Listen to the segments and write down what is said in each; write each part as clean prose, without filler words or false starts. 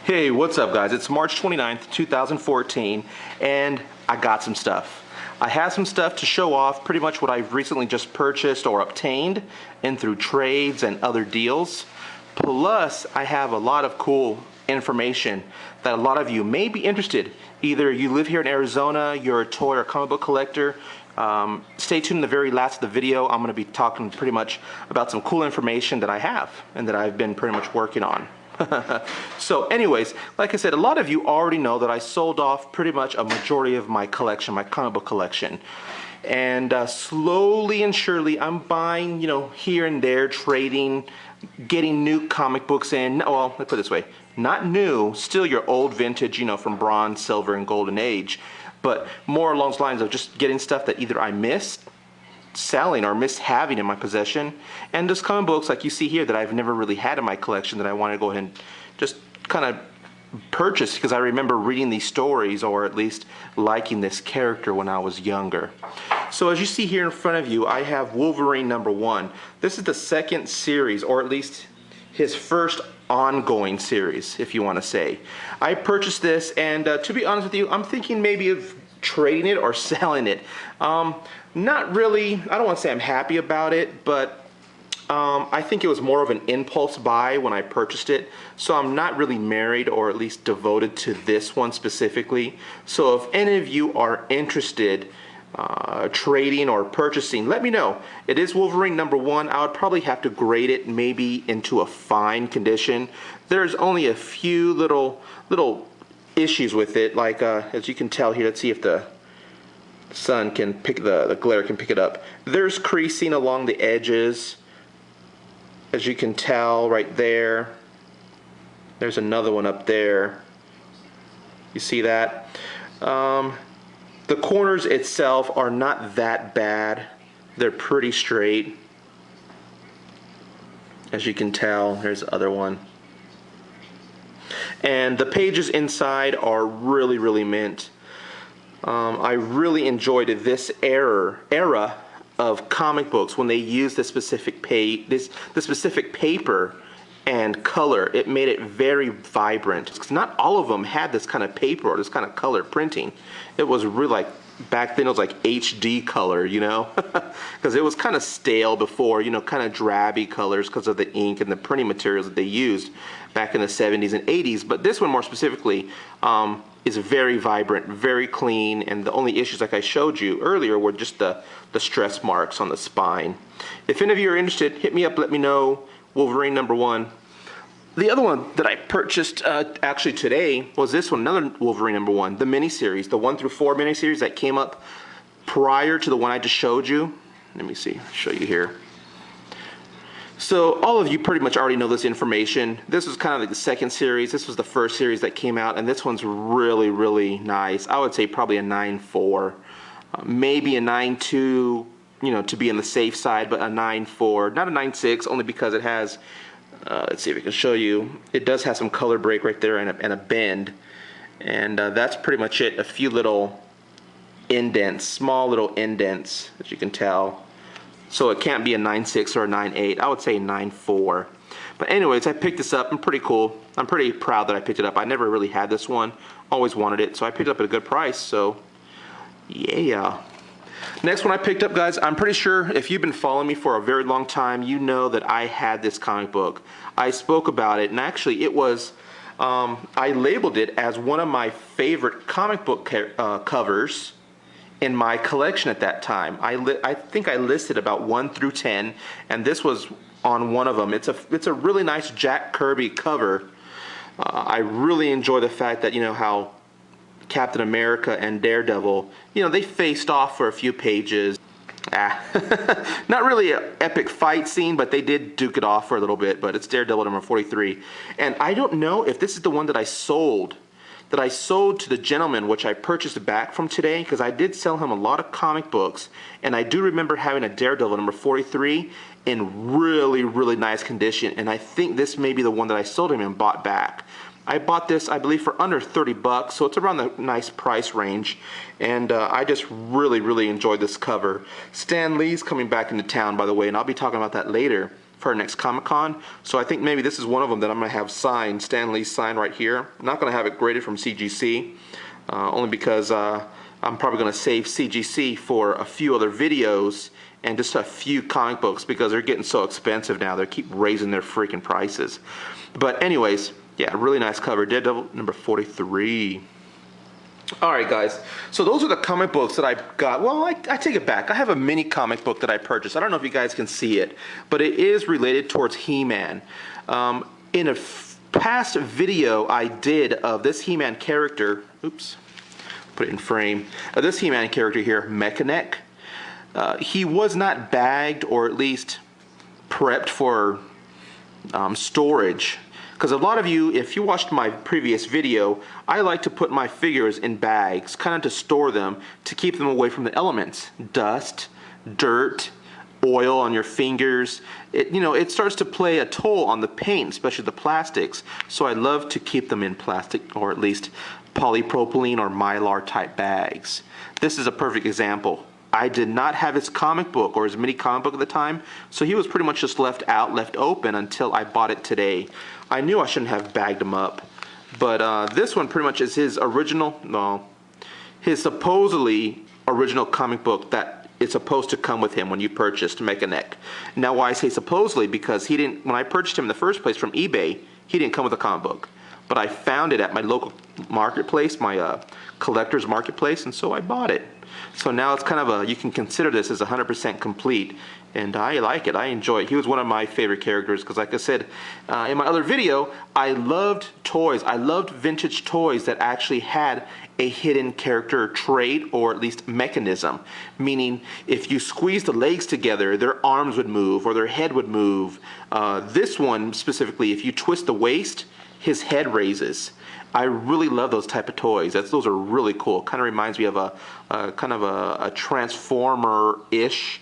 Hey, what's up guys? It's March 29th, 2014, and I got some stuff. I have some stuff to show off, pretty much what I've recently just purchased or obtained and through trades and other deals. Plus, I have a lot of cool information that a lot of you may be interested. Either you live here in Arizona, you're a toy or comic book collector. Stay tuned in the very last of the video. I'm going to be talking pretty much about some cool information that I have and that I've been pretty much working on. So anyways, like I said, a lot of you already know that I sold off pretty much a majority of my collection, my comic book collection. And slowly and surely I'm buying, here and there, trading, getting new comic books in. Well, let's put it this way, not new, still your old vintage, from bronze, silver, and golden age, but more along the lines of just getting stuff that either I missed selling or miss having in my possession, and just comic books like you see here that I've never really had in my collection that I want to go ahead and just kind of purchase because I remember reading these stories or at least liking this character when I was younger. So as you see here in front of you, I have Wolverine #1. This is the second series, or at least his first ongoing series, if you want to say. I purchased this, and to be honest with you, I'm thinking maybe of trading it or selling it. Not really, I don't want to say I'm happy about it, but I think it was more of an impulse buy when I purchased it. So I'm not really married or at least devoted to this one specifically. So if any of you are interested trading or purchasing, let me know. It is Wolverine #1. I would probably have to grade it maybe into a fine condition. There's only a few little issues with it, like as you can tell here. Let's see if the sun can pick the glare can pick it up. There's creasing along the edges, as you can tell right there. There's another one up there. You see that? The corners itself are not that bad. They're pretty straight, as you can tell. Here's the other one. And the pages inside are really mint. I really enjoyed this era of comic books when they used the specific paper and color. It made it very vibrant, because not all of them had this kind of paper or this kind of color printing. It was really like, back then it was like HD color, because it was kind of stale before, kind of drabby colors because of the ink and the printing materials that they used back in the 70s and 80s. But this one more specifically is very vibrant, very clean, and the only issues, like I showed you earlier, were just the stress marks on the spine. If any of you are interested, hit me up, let me know. Wolverine #1. The other one that I purchased actually today was this one, another Wolverine #1, the miniseries, the 1 through 4 miniseries that came up prior to the one I just showed you. Let me see, show you here. So all of you pretty much already know this information. This was kind of like the second series. This was the first series that came out, and this one's really nice. I would say probably a 9.4, maybe a 9.2, to be on the safe side, but a 9.4, not a 9.6, only because it has, let's see if I can show you, it does have some color break right there and a bend, and that's pretty much it. A few little indents, small little indents, as you can tell. So it can't be a 9.6 or a 9.8. I would say 9.4. But anyways, I picked this up. I'm pretty cool. I'm pretty proud that I picked it up. I never really had this one. Always wanted it, so I picked it up at a good price. So yeah. Next one I picked up, guys, I'm pretty sure if you've been following me for a very long time, you know that I had this comic book. I spoke about it, and actually it was, I labeled it as one of my favorite comic book covers in my collection at that time. I think I listed about 1 through 10, and this was on one of them. It's a really nice Jack Kirby cover. I really enjoy the fact that, how Captain America and Daredevil, they faced off for a few pages. Not really an epic fight scene, but they did duke it off for a little bit. But it's Daredevil #43, and I don't know if this is the one that I sold to the gentleman, which I purchased back from today, because I did sell him a lot of comic books, and I do remember having a Daredevil #43 in really nice condition, and I think this may be the one that I sold him and bought back. I bought this, I believe, for under 30 bucks, so it's around the nice price range, and I just really enjoyed this cover. Stan Lee's coming back into town, by the way, and I'll be talking about that later for our next Comic-Con. So I think maybe this is one of them that I'm going to have signed, Stan Lee's signed right here. I'm not going to have it graded from CGC, only because I'm probably going to save CGC for a few other videos and just a few comic books because they're getting so expensive now. They keep raising their freaking prices. But anyways, yeah, really nice cover. Daredevil number 43. Alright guys, so those are the comic books that I got. Well, I take it back. I have a mini comic book that I purchased. I don't know if you guys can see it, but it is related towards He-Man. In a past video I did of this He-Man character, oops, put it in frame, this He-Man character here, Mechaneck. He was not bagged or at least prepped for storage. Because a lot of you, if you watched my previous video, I like to put my figures in bags, kind of to store them, to keep them away from the elements. Dust, dirt, oil on your fingers. It starts to play a toll on the paint, especially the plastics. So I love to keep them in plastic, or at least polypropylene or mylar type bags. This is a perfect example. I did not have his comic book or his mini comic book at the time, so he was pretty much just left out, left open until I bought it today. I knew I shouldn't have bagged him up, but this one pretty much is his original, no, his supposedly original comic book that is supposed to come with him when you purchased Mechaneck. Now why I say supposedly, because he didn't, when I purchased him in the first place from eBay, he didn't come with a comic book. But I found it at my local marketplace, my collector's marketplace, and so I bought it. So now it's kind of a, you can consider this as 100% complete, and I like it. I enjoy it. He was one of my favorite characters because, like I said in my other video, I loved toys. I loved vintage toys that actually had a hidden character trait or at least mechanism. Meaning, if you squeeze the legs together, their arms would move or their head would move. This one specifically, if you twist the waist, his head raises. I really love those type of toys. Those are really cool. Kind of reminds me of a Transformer-ish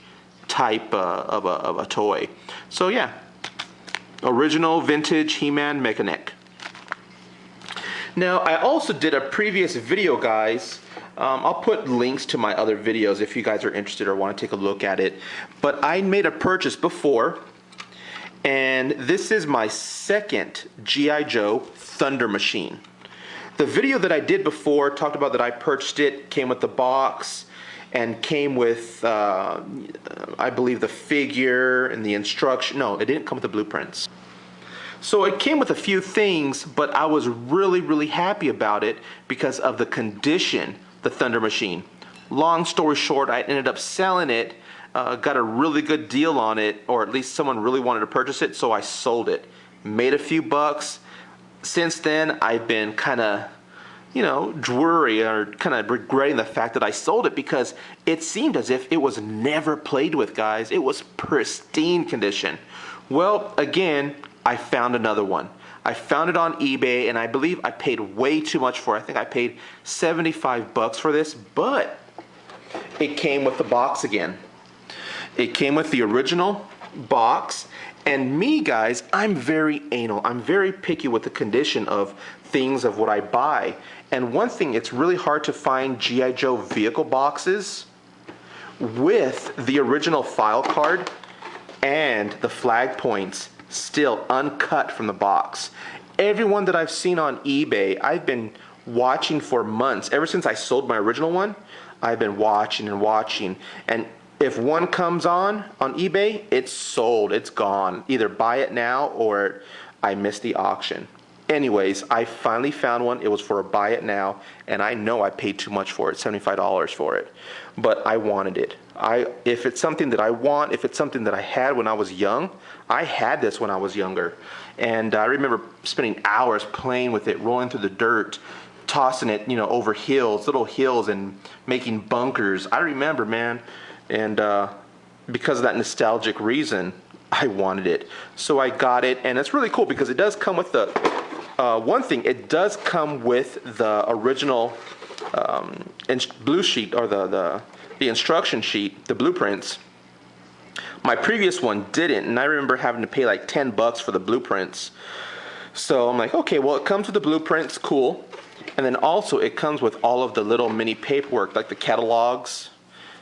type of a toy. So yeah, original vintage He-Man Mechaneck. Now I also did a previous video, guys. I'll put links to my other videos if you guys are interested or want to take a look at it. But I made a purchase before, and this is my second G.I. Joe Thunder Machine. The video that I did before talked about that I purchased it, came with the box, and came with, I believe, the figure and the instruction. No, it didn't come with the blueprints. So it came with a few things, but I was really happy about it because of the condition, the Thunder Machine. Long story short, I ended up selling it, got a really good deal on it, or at least someone really wanted to purchase it, so I sold it. Made a few bucks. Since then, I've been kind of, dreary or kind of regretting the fact that I sold it because it seemed as if it was never played with, guys. It was pristine condition. Well, again, I found another one. I found it on eBay, and I believe I paid way too much for it. I think I paid 75 bucks for this, but it came with the box again. It came with the original box. And me, guys, I'm very anal. I'm very picky with the condition of things of what I buy. And one thing, it's really hard to find G.I. Joe vehicle boxes with the original file card and the flag points still uncut from the box. Everyone that I've seen on eBay, I've been watching for months. Ever since I sold my original one, I've been watching and watching. And if one comes on eBay, it's sold, it's gone. Either buy it now or I missed the auction. Anyways, I finally found one. It was for a buy it now, and I know I paid too much for it, $75 for it. But I wanted it. If it's something that I want, if it's something that I had when I was young, I had this when I was younger. And I remember spending hours playing with it, rolling through the dirt, tossing it, over hills, little hills, and making bunkers. I remember, man. And because of that nostalgic reason, I wanted it. So I got it, and it's really cool because it does come with the, one thing, it does come with the original blue sheet, or the instruction sheet, the blueprints. My previous one didn't, and I remember having to pay like 10 bucks for the blueprints. So I'm like, okay, well, it comes with the blueprints, cool. And then also it comes with all of the little mini paperwork, like the catalogs.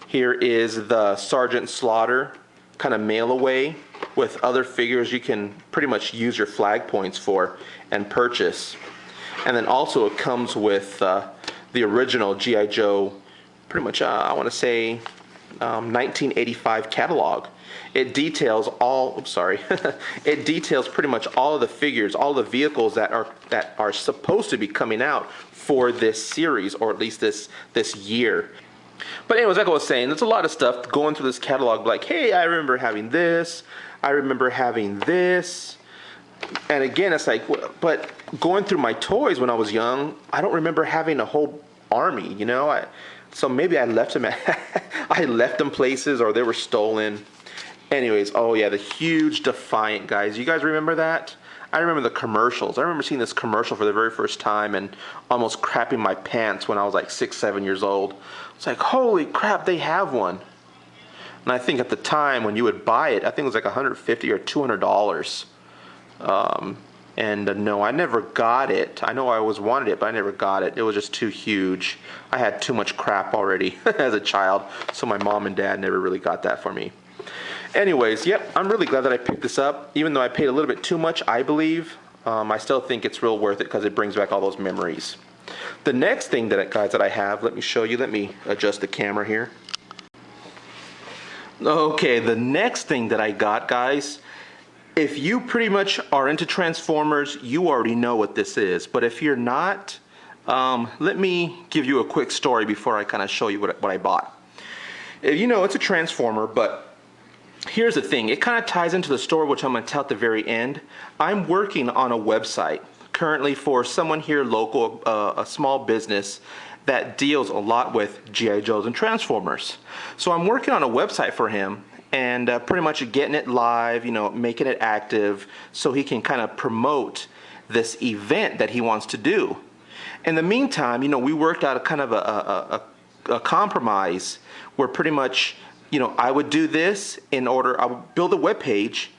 Here is the Sergeant Slaughter kind of mail away. with other figures you can pretty much use your flag points for and purchase. And then also it comes with the original G.I. Joe, pretty much I want to say 1985 catalog. It details all, oops, sorry, it details pretty much all of the figures, all the vehicles that are supposed to be coming out for this series, or at least this year. But anyways, like I was saying, there's a lot of stuff going through this catalog, like, hey, I remember having this, I remember having this. And again, it's like, but going through my toys when I was young, I don't remember having a whole army, you know? So maybe I left them I left them places, or they were stolen. Anyways, oh yeah, the huge Defiant, guys. You guys remember that? I remember the commercials. I remember seeing this commercial for the very first time and almost crapping my pants when I was like 6, 7 years old. It's like, holy crap, they have one. And I think at the time when you would buy it, I think it was like $150 or $200. No, I never got it. I know I always wanted it, but I never got it. It was just too huge. I had too much crap already as a child, so my mom and dad never really got that for me. Anyways, yep, I'm really glad that I picked this up. Even though I paid a little bit too much, I believe, I still think it's real worth it because it brings back all those memories. The next thing guys, that I have, let me show you. Let me adjust the camera here. Okay, the next thing that I got, guys, if you pretty much are into Transformers, you already know what this is. But if you're not, let me give you a quick story before I kind of show you what I bought. You know, it's a Transformer, but here's the thing. It kind of ties into the story, which I'm going to tell at the very end. I'm working on a website currently for someone here local, a small business that deals a lot with G.I. Joes and Transformers. So I'm working on a website for him, and pretty much getting it live, you know, making it active so he can kind of promote this event that he wants to do. In the meantime, you know, we worked out a kind of a compromise where pretty much, you know, I would do this I would build a web page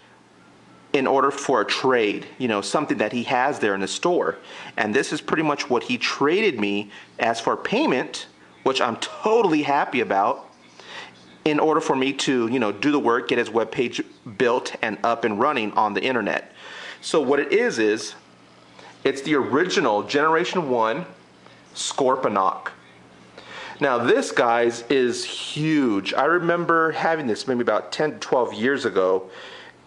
in order for a trade, you know, something that he has there in the store. And this is pretty much what he traded me as for payment, which I'm totally happy about, in order for me to, you know, do the work, get his web page built and up and running on the internet. So what it is it's the original Generation 1 Scorponok. Now this, guys, is huge. I remember having this maybe about 10 to 12 years ago,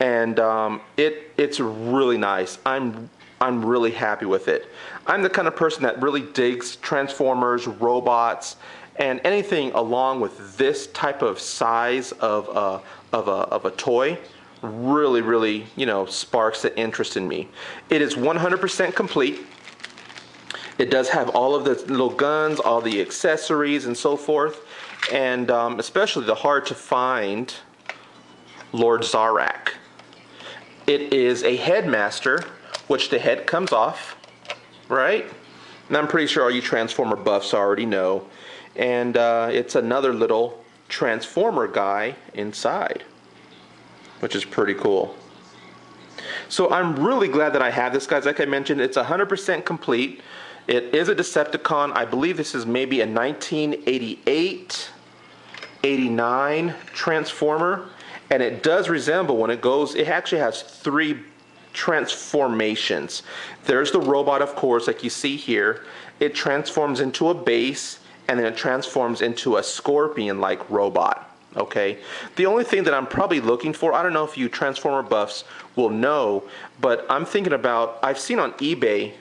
and it's really nice. I'm really happy with it. I'm the kind of person that really digs Transformers, robots, and anything along with this type of size of a toy really, you know, sparks the interest in me. It is 100% complete. It does have all of the little guns, all the accessories and so forth, and especially the hard to find Lord Zarak. It is a headmaster, which the head comes off, right? And I'm pretty sure all you Transformer buffs already know. And it's another little Transformer guy inside, which is pretty cool. So I'm really glad that I have this, guys. Like I mentioned, it's 100% complete. It is a Decepticon. I believe this is maybe a 1988, 89 Transformer. And it does resemble, when it goes, it actually has 3 transformations. There's the robot, of course, like you see here. It transforms into a base, and then it transforms into a scorpion-like robot. Okay, the only thing that I'm probably looking for, I don't know if you Transformer buffs will know, but I'm thinking about, I've seen on eBay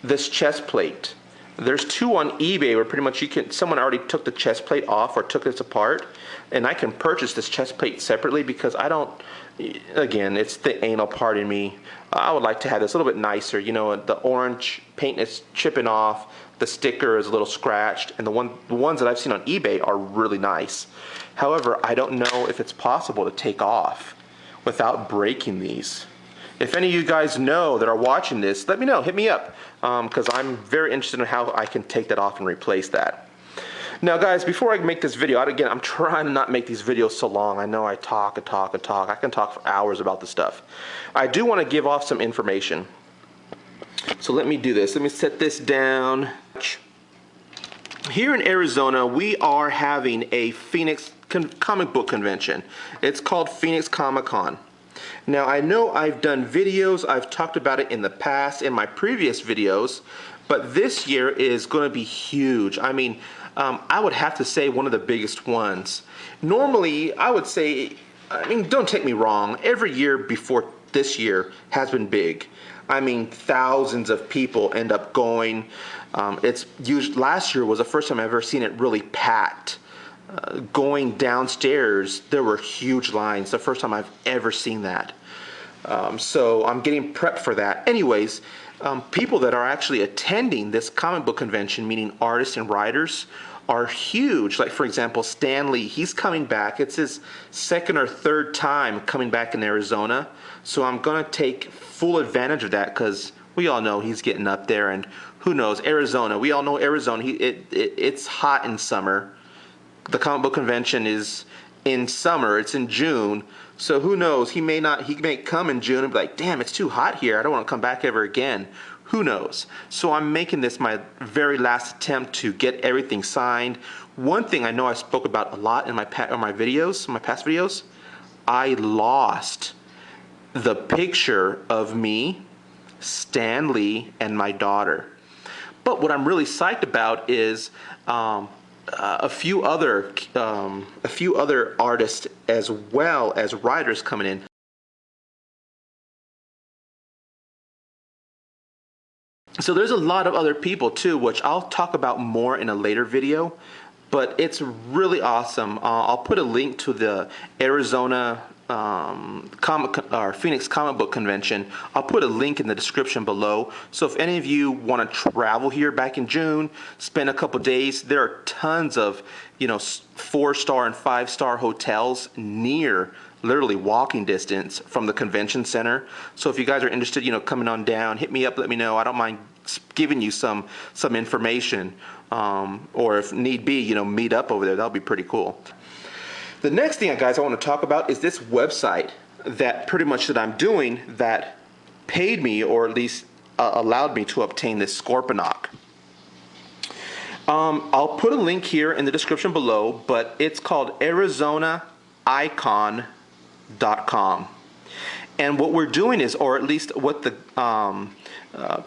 this chest plate. There's 2 on eBay where pretty much someone already took the chest plate off or took this apart, and I can purchase this chest plate separately because I don't, again, it's the anal part in me. I would like to have this a little bit nicer. You know, the orange paint is chipping off, the sticker is a little scratched, and the ones that I've seen on eBay are really nice. However, I don't know if it's possible to take off without breaking these. If any of you guys know that are watching this, let me know, hit me up, because I'm very interested in how I can take that off and replace that. Now guys, before I make this video, again, I'm trying to not make these videos so long. I know I talk and talk and talk. I can talk for hours about this stuff. I do want to give off some information. So let me do this. Let me set this down. Here in Arizona, we are having a Phoenix comic book convention. It's called Phoenix Comic Con. Now I know I've done videos, I've talked about it in the past in my previous videos, but this year is going to be huge. I mean, I would have to say one of the biggest ones. Normally, I would say, I mean, don't take me wrong, every year before this year has been big. I mean, thousands of people end up going. Last year was the first time I've ever seen it really packed. Going downstairs, there were huge lines. The first time I've ever seen that. So I'm getting prepped for that. Anyways, people that are actually attending this comic book convention, meaning artists and writers, are huge. Like, for example, Stan Lee, he's coming back. It's his second or third time coming back in Arizona. So I'm going to take full advantage of that because we all know he's getting up there. And who knows, Arizona. We all know Arizona. It's hot in summer. The comic book convention is in summer. It's in June. So who knows? He may come in June and be like, damn, it's too hot here. I don't want to come back ever again. Who knows? So I'm making this my very last attempt to get everything signed. One thing I know I spoke about a lot in my past videos, I lost the picture of me, Stan Lee, and my daughter. But what I'm really psyched about is a few other artists as well as writers coming in. So there's a lot of other people too, which I'll talk about more in a later video, but it's really awesome. I'll put a link to the Arizona Phoenix Comic Book Convention. I'll put a link in the description below. So if any of you want to travel here back in June, spend a couple days, there are tons of 4-star and 5-star hotels near literally walking distance from the convention center. So if you guys are interested, coming on down, hit me up, let me know. I don't mind giving you some information, or if need be, meet up over there. That'll be pretty cool. The next thing, guys, I want to talk about is this website that I'm doing that paid me, or at least allowed me to obtain this Scorponok. I'll put a link here in the description below, but it's called ArizonaIcon.com. And what we're doing is, or at least what the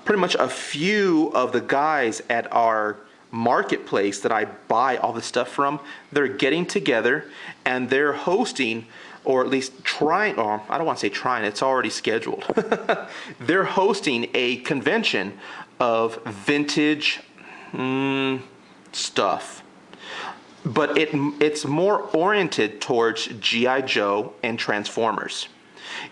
pretty much a few of the guys at our marketplace that I buy all the stuff from, they're getting together and they're hosting, or at least trying, or I don't want to say trying, it's already scheduled. They're hosting a convention of vintage stuff. But it's more oriented towards G.I. Joe and Transformers.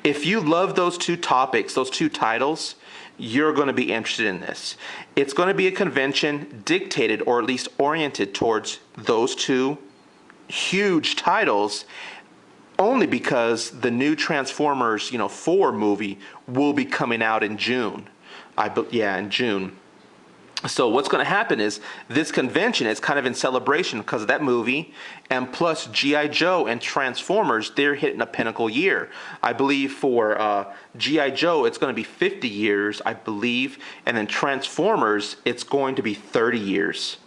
If you love those two topics, those two titles, you're going to be interested in this. It's going to be a convention dictated, or at least oriented towards those two huge titles, only because the new Transformers 4 movie will be coming out in June. In June. So what's going to happen is this convention is kind of in celebration because of that movie, and plus G.I. Joe and Transformers, they're hitting a pinnacle year. I believe for G.I. Joe, it's going to be 50 years, I believe, and then Transformers, it's going to be 30 years.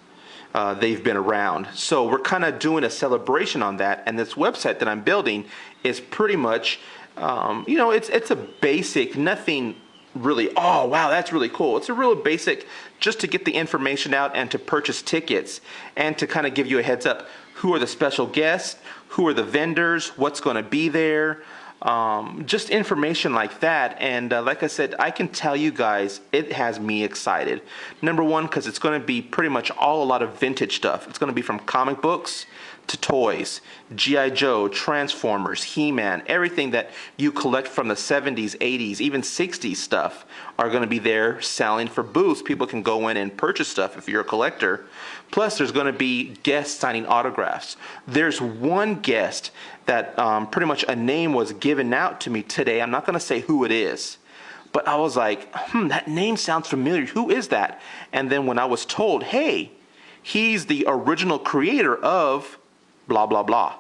They've been around. So we're kind of doing a celebration on that, and this website that I'm building is pretty much, it's a basic, nothing really, oh wow, that's really cool. It's a real basic, just to get the information out and to purchase tickets and to kind of give you a heads up. Who are the special guests? Who are the vendors? What's going to be there? Just information like that. And like I said, I can tell you guys, it has me excited. Number one, because it's going to be pretty much a lot of vintage stuff. It's going to be from comic books to toys, G.I. Joe, Transformers, He-Man, everything that you collect from the 70s, 80s, even 60s stuff are going to be there selling for booths. People can go in and purchase stuff if you're a collector. Plus, there's going to be guests signing autographs. There's one guest that pretty much a name was given out to me today. I'm not going to say who it is, but I was like, that name sounds familiar. Who is that? And then when I was told, hey, he's the original creator of blah, blah, blah.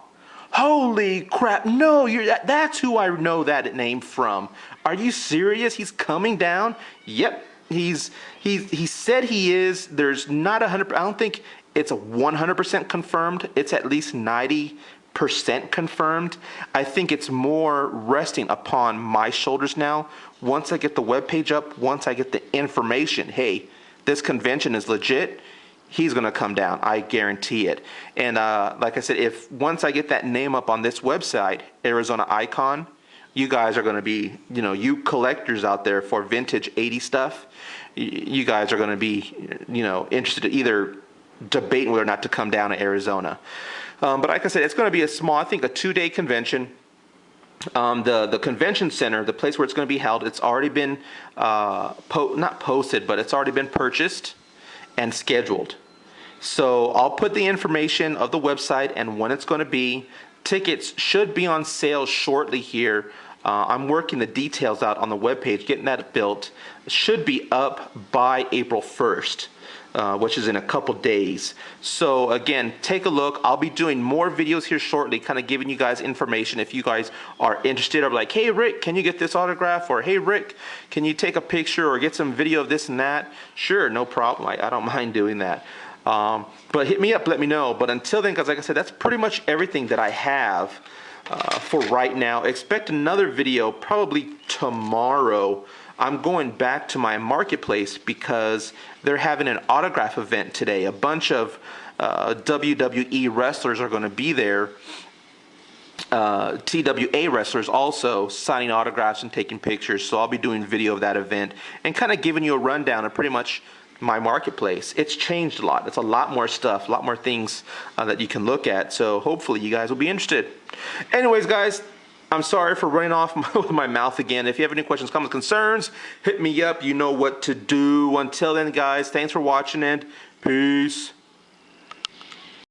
Holy crap, no, that's who I know that name from. Are you serious? He's coming down? Yep, he said he is. There's not 100%, I don't think it's a 100% confirmed. It's at least 90% percent confirmed. I think it's more resting upon my shoulders now. Once I get the webpage up, once I get the information, hey, this convention is legit, he's gonna come down. I guarantee it. And like I said, if once I get that name up on this website, Arizona Icon, you guys are gonna be, you know, you collectors out there for vintage 80 stuff, you guys are gonna be, you know, interested in either debating whether or not to come down to Arizona. But like I said, it's going to be a small, I think a 2-day convention. The convention center, the place where it's going to be held, it's already been, not posted, but it's already been purchased and scheduled. So I'll put the information of the website and when it's going to be. Tickets should be on sale shortly here. I'm working the details out on the webpage, getting that built. It should be up by April 1st. Which is in a couple days. So again, take a look. I'll be doing more videos here shortly, kind of giving you guys information if you guys are interested. Or like, hey Rick, can you get this autograph? Or hey Rick, can you take a picture or get some video of this and that? Sure, no problem. I don't mind doing that. But hit me up, let me know. But until then, guys, like I said, that's pretty much everything that I have for right now. Expect another video probably tomorrow. I'm going back to my marketplace because they're having an autograph event today. A bunch of WWE wrestlers are going to be there. TWA wrestlers also signing autographs and taking pictures. So I'll be doing video of that event and kind of giving you a rundown of pretty much my marketplace. It's changed a lot. It's a lot more stuff, a lot more things that you can look at. So hopefully you guys will be interested. Anyways, guys, I'm sorry for running off with my mouth again. If you have any questions, comments, concerns, hit me up. You know what to do. Until then, guys, thanks for watching and peace.